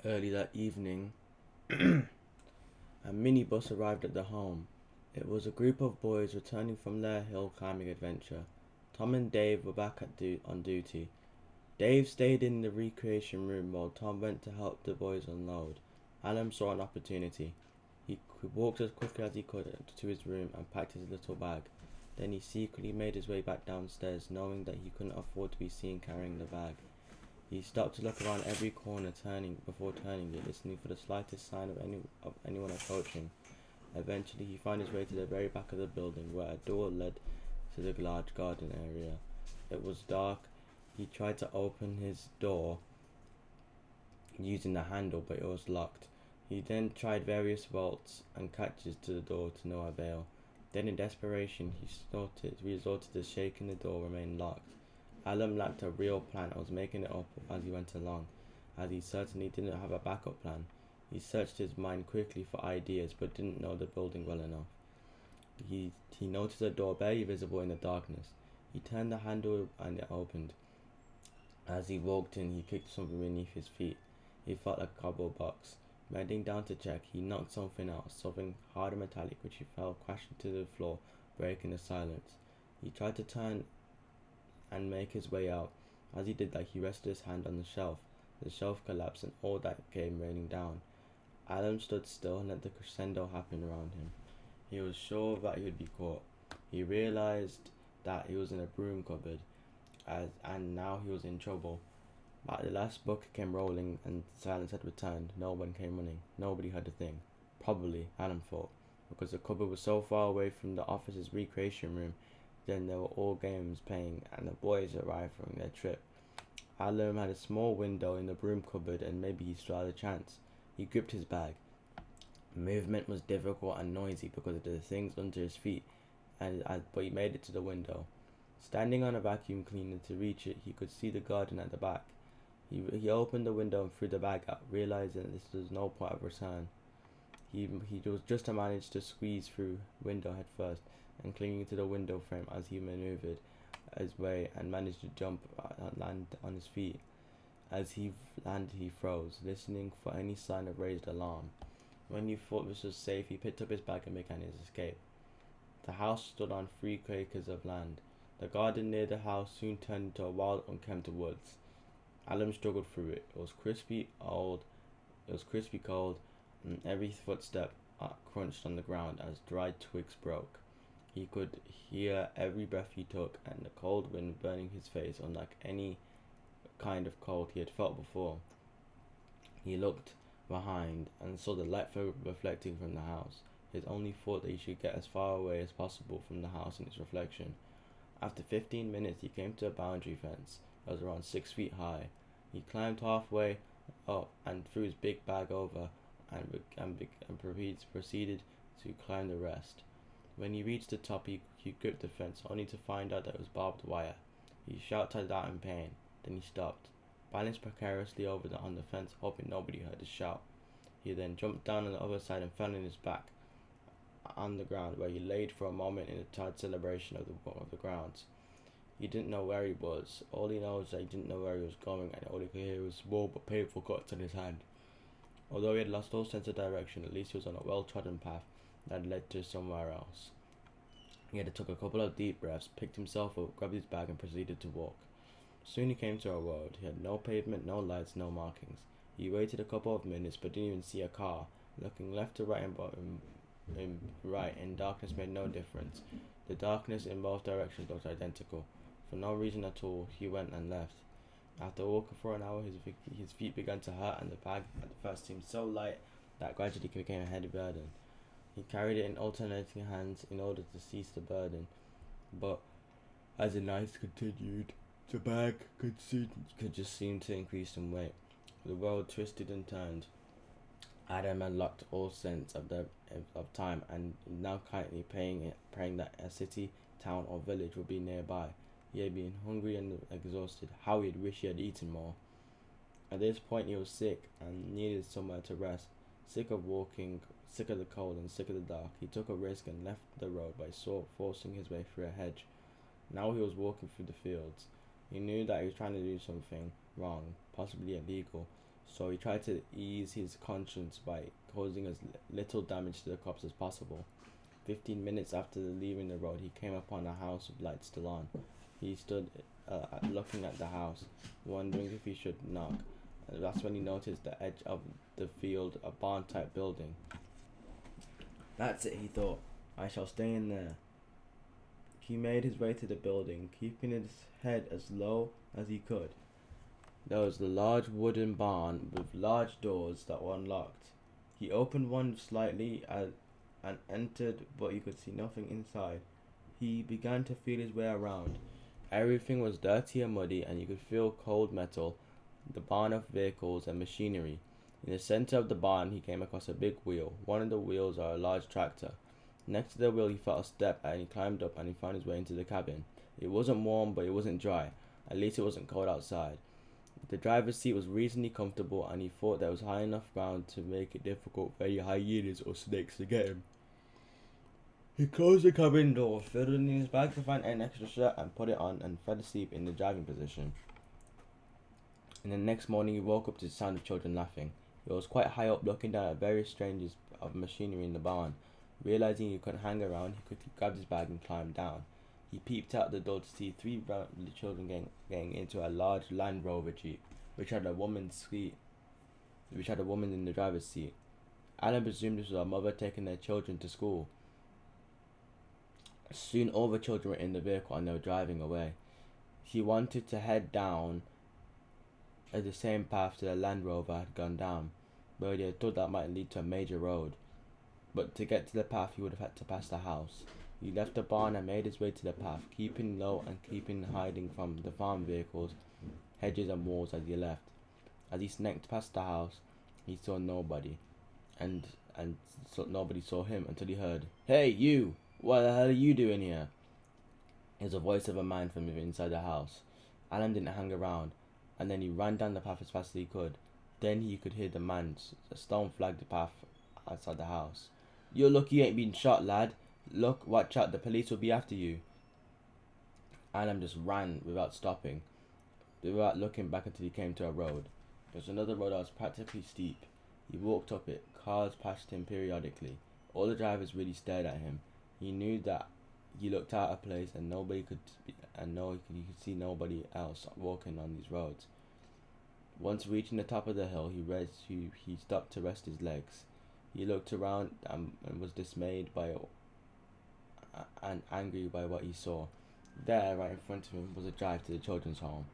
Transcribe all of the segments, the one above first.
Early that evening, a minibus arrived at the home. It was a group of boys returning from their hill climbing adventure. Tom and Dave were back on duty. Dave stayed in the recreation room while Tom went to help the boys unload. Alan saw an opportunity. He walked as quickly as he could to his room and packed his little bag. Then he secretly made his way back downstairs, knowing that he couldn't afford to be seen carrying the bag. He stopped to look around every corner before turning it, listening for the slightest sign of anyone approaching. Eventually, he found his way to the very back of the building, where a door led to the large garden area. It was dark. He tried to open his door using the handle, but it was locked. He then tried various bolts and catches to the door to no avail. Then, in desperation, he resorted to shaking the door, remained locked. Alan lacked a real plan and was making it up as he went along, as he certainly didn't have a backup plan. He searched his mind quickly for ideas, but didn't know the building well enough. He noticed a door barely visible in the darkness. He turned the handle and it opened. As he walked in, he kicked something beneath his feet. He felt like a cardboard box. Bending down to check, he knocked something out, something hard and metallic, which he felt crashing to the floor, breaking the silence. He tried to turn and make his way out. As he did that, he rested his hand on the shelf. The shelf collapsed and all that came raining down. Adam stood still and let the crescendo happen around him. He was sure that he would be caught. He realized that he was in a broom cupboard, and now he was in trouble. But the last bucket came rolling and silence had returned. No one came running. Nobody heard a thing. Probably, Adam thought, because the cupboard was so far away from the office's recreation room. Then there were all games playing, and the boys arrived from their trip. Alan had a small window in the broom cupboard, and maybe he still had a chance. He gripped his bag. Movement was difficult and noisy because of the things under his feet, but he made it to the window. Standing on a vacuum cleaner to reach it, he could see the garden at the back. He opened the window and threw the bag out, realizing that this was no point of return. He was just to manage to squeeze through window head first and clinging to the window frame as he maneuvered his way and managed to jump and land on his feet. As he landed, he froze, listening for any sign of raised alarm. When he thought this was safe, he picked up his bag and began his escape. The house stood on 3 acres of land. The garden near the house soon turned into a wild, unkempt woods. Alan struggled through it. It was crispy cold, and every footstep crunched on the ground as dried twigs broke. He could hear every breath he took, and the cold wind burning his face, unlike any kind of cold he had felt before. He looked behind and saw the light reflecting from the house. His only thought that he should get as far away as possible from the house and its reflection. After 15 minutes, he came to a boundary fence that was around 6 feet high. He climbed halfway up and threw his big bag over and proceeded to climb the rest. When he reached the top, he gripped the fence, only to find out that it was barbed wire. He shouted out in pain. Then he stopped, balanced precariously on the fence, hoping nobody heard his shout. He then jumped down on the other side and fell on his back on the ground, where he laid for a moment in a tired celebration of the grounds. He didn't know where he was. All he knows is that he didn't know where he was going, and all he could hear was small but painful cuts on his hand. Although he had lost all sense of direction, at least he was on a well-trodden path that led to somewhere else. He had took a couple of deep breaths, picked himself up, grabbed his bag, and proceeded to walk. Soon he came to a road. He had no pavement, no lights, no markings. He waited a couple of minutes, but didn't even see a car. Looking left to right in darkness made no difference. The darkness in both directions looked identical. For no reason at all, he went and left. After walking for an hour, his feet began to hurt, and the bag at first seemed so light that gradually became a heavy burden. He carried it in alternating hands in order to cease the burden, but as the night continued, the bag could just seem to increase in weight. The road twisted and turned. Adam had lost all sense of time, and now currently praying that a city, town, or village would be nearby. He had been hungry and exhausted. How he'd wish he had eaten more. At this point, he was sick and needed somewhere to rest. Sick of walking, sick of the cold, and sick of the dark, he took a risk and left the road by forcing his way through a hedge. Now he was walking through the fields. He knew that he was trying to do something wrong, possibly illegal, so he tried to ease his conscience by causing as little damage to the crops as possible. 15 minutes after leaving the road, he came upon a house with lights still on. He stood looking at the house, wondering if he should knock. And that's when he noticed the edge of the field, a barn-type building. That's it, he thought. I shall stay in there. He made his way to the building, keeping his head as low as he could. There was a large wooden barn with large doors that were unlocked. He opened one slightly and entered, but he could see nothing inside. He began to feel his way around. Everything was dirty and muddy, and you could feel cold metal, the barn of vehicles and machinery. In the center of the barn, he came across a big wheel. One of the wheels are a large tractor. Next to the wheel, he felt a step, and he climbed up and he found his way into the cabin. It wasn't warm, but it wasn't dry. At least it wasn't cold outside. The driver's seat was reasonably comfortable, and he thought there was high enough ground to make it difficult for any hyenas or snakes to get him. He closed the cabin door, filled it in his bag to find an extra shirt, and put it on and fell asleep in the driving position. And the next morning he woke up to the sound of children laughing. He was quite high up, looking down at various strangers of machinery in the barn. Realizing he couldn't hang around, he quickly grabbed his bag and climbed down. He peeped out the door to see three children getting into a large Land Rover Jeep, which had a woman in the driver's seat. Alan presumed this was a mother taking their children to school. Soon all the children were in the vehicle and they were driving away. He wanted to head down at the same path the Land Rover had gone down, but he had thought that might lead to a major road. But to get to the path he would have had to pass the house. He left the barn and made his way to the path, keeping low and hiding from the farm vehicles, hedges and walls as he left. As he snaked past the house, he saw nobody, and nobody saw him until he heard, "Hey, you! What the hell are you doing here?" It was the voice of a man from inside the house. Alan didn't hang around, and then he ran down the path as fast as he could. Then he could hear the man. A stone flagged the path outside the house. "You're lucky you ain't been shot, lad. Look, watch out, the police will be after you." Alan just ran without stopping, without looking back until he came to a road. It was another road that was practically steep. He walked up it. Cars passed him periodically. All the drivers really stared at him. He knew that he looked out of place, and he could see nobody else walking on these roads. Once reaching the top of the hill, he stopped to rest his legs. He looked around and was dismayed and angry by what he saw. There, right in front of him, was a drive to the children's home.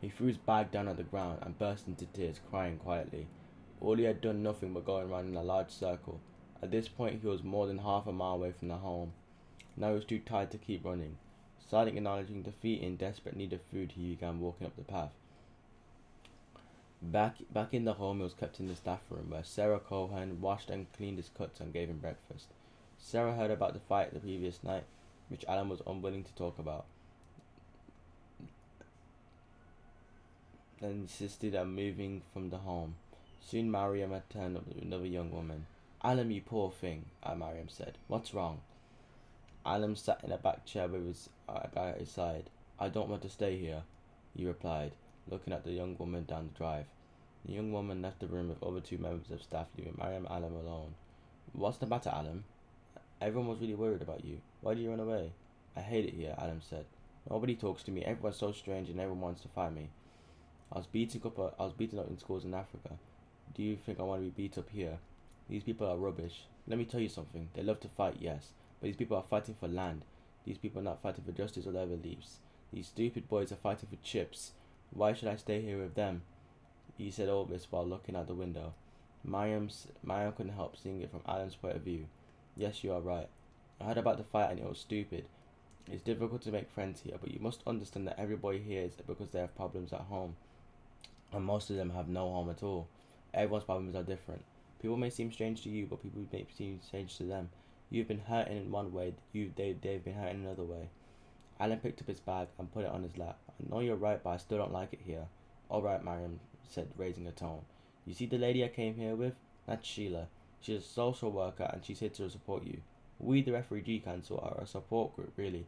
He threw his bag down on the ground and burst into tears, crying quietly. All he had done nothing but going around in a large circle. At this point, he was more than half a mile away from the home. Now he was too tired to keep running. Silently acknowledging defeat in desperate need of food, he began walking up the path. Back in the home, he was kept in the staff room, where Sarah Cohen washed and cleaned his cuts and gave him breakfast. Sarah heard about the fight the previous night, which Alan was unwilling to talk about, and insisted on moving from the home. Soon Mariam had turned up with another young woman. "Alan, you poor thing," Mariam said. "What's wrong?" Alan sat in a back chair with his guy at his side. "I don't want to stay here," he replied, looking at the young woman down the drive. The young woman left the room with other two members of staff, leaving Mariam and Alan alone. "What's the matter, Alan? Everyone was really worried about you. Why did you run away?" "I hate it here," Alan said. "Nobody talks to me, everyone's so strange, and everyone wants to fight me. I was beaten up in schools in Africa. Do you think I want to be beat up here? These people are rubbish. Let me tell you something. They love to fight, yes, but these people are fighting for land. These people are not fighting for justice or their beliefs. These stupid boys are fighting for chips. Why should I stay here with them?" He said all this while looking out the window. Mariam couldn't help seeing it from Alan's point of view. "Yes, you are right. I heard about the fight and it was stupid. It's difficult to make friends here, but you must understand that everybody here is because they have problems at home, and most of them have no home at all. Everyone's problems are different. People may seem strange to you, but people may seem strange to them. You've been hurting in one way, they've been hurting in another way." Alan picked up his bag and put it on his lap. "I know you're right, but I still don't like it here." "All right," Mariam said, raising her tone. "You see the lady I came here with? That's Sheila. She's a social worker and she's here to support you. We, the Refugee Council, are a support group, really,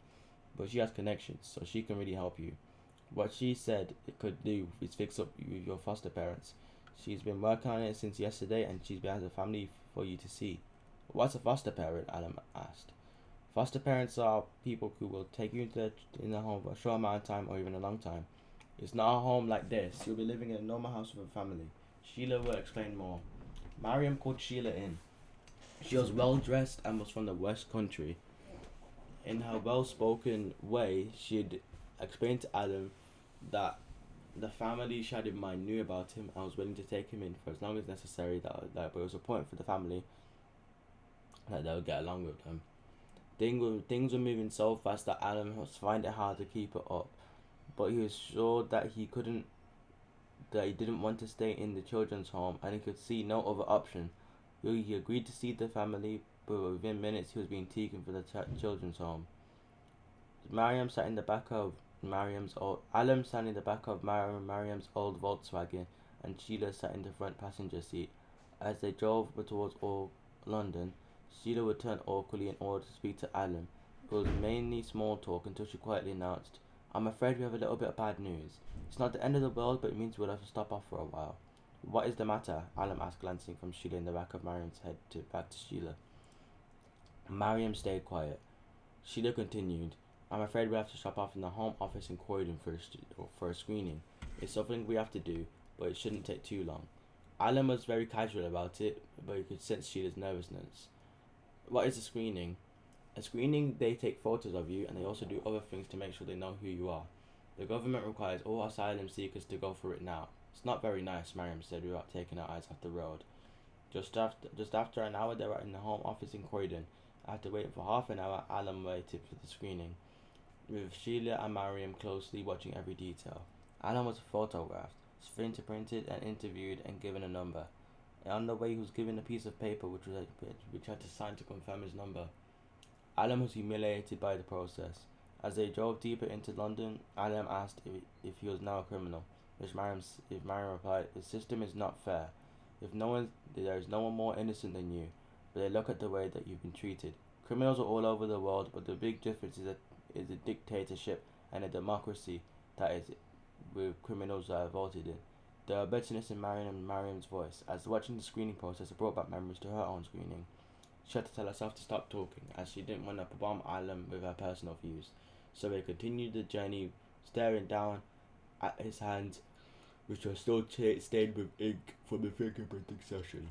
but she has connections, so she can really help you. What she said it could do is fix up with your foster parents. She's been working on it since yesterday and she's been as a family for you to see. What's a foster parent? Adam asked. Foster parents are people who will take you in the home for a short amount of time or even a long time. It's not a home like this. You'll be living in a normal house with a family. Sheila will explain more. Mariam called Sheila in. She was well dressed and was from the West Country. In her well spoken way, she'd explained to Adam that the family she had in mind knew about him and was willing to take him in for as long as necessary. That it was a point for the family that they would get along with them. Things were moving so fast that Adam was finding it hard to keep it up, but he was sure that he didn't want to stay in the children's home and he could see no other option. He agreed to see the family, but within minutes he was being taken for the children's home. Mariam sat in the back of Alam sat in the back of Mariam's old Volkswagen, and Sheila sat in the front passenger seat. As they drove towards London, Sheila would turn awkwardly in order to speak to Alan. It was mainly small talk until she quietly announced, "I'm afraid we have a little bit of bad news. It's not the end of the world, but it means we'll have to stop off for a while." "What is the matter?" Alan asked, glancing from Sheila in the back of Mariam's head back to Sheila. Mariam stayed quiet. Sheila continued, "I'm afraid we have to stop off in the Home Office in Croydon for a screening. It's something we have to do, but it shouldn't take too long." Alan was very casual about it, but he could sense Sheila's nervousness. "What is a screening?" "A screening, they take photos of you and they also do other things to make sure they know who you are. The government requires all asylum seekers to go through it now." "It's not very nice," Mariam said without taking her eyes off the road. Just after an hour they were in the Home Office in Croydon. After waiting for half an hour, Alan waited for the screening, with Sheila and Mariam closely watching every detail. Alan was photographed, fingerprinted and interviewed and given a number. On the way he was given a piece of paper which had to sign to confirm his number. Alan was humiliated by the process. As they drove deeper into London, Alan asked if he was now a criminal, if Mariam replied, "The system is not fair. There is no one more innocent than you, but they look at the way that you've been treated. Criminals are all over the world, but the big difference is a dictatorship and a democracy that is with criminals that are voted in." There were bitterness in Mariam's voice, as watching the screening process brought back memories to her own screening. She had to tell herself to stop talking, as she didn't want to bomb Alan with her personal views. So they continued the journey, staring down at his hands, which were still stained with ink from the fingerprinting session.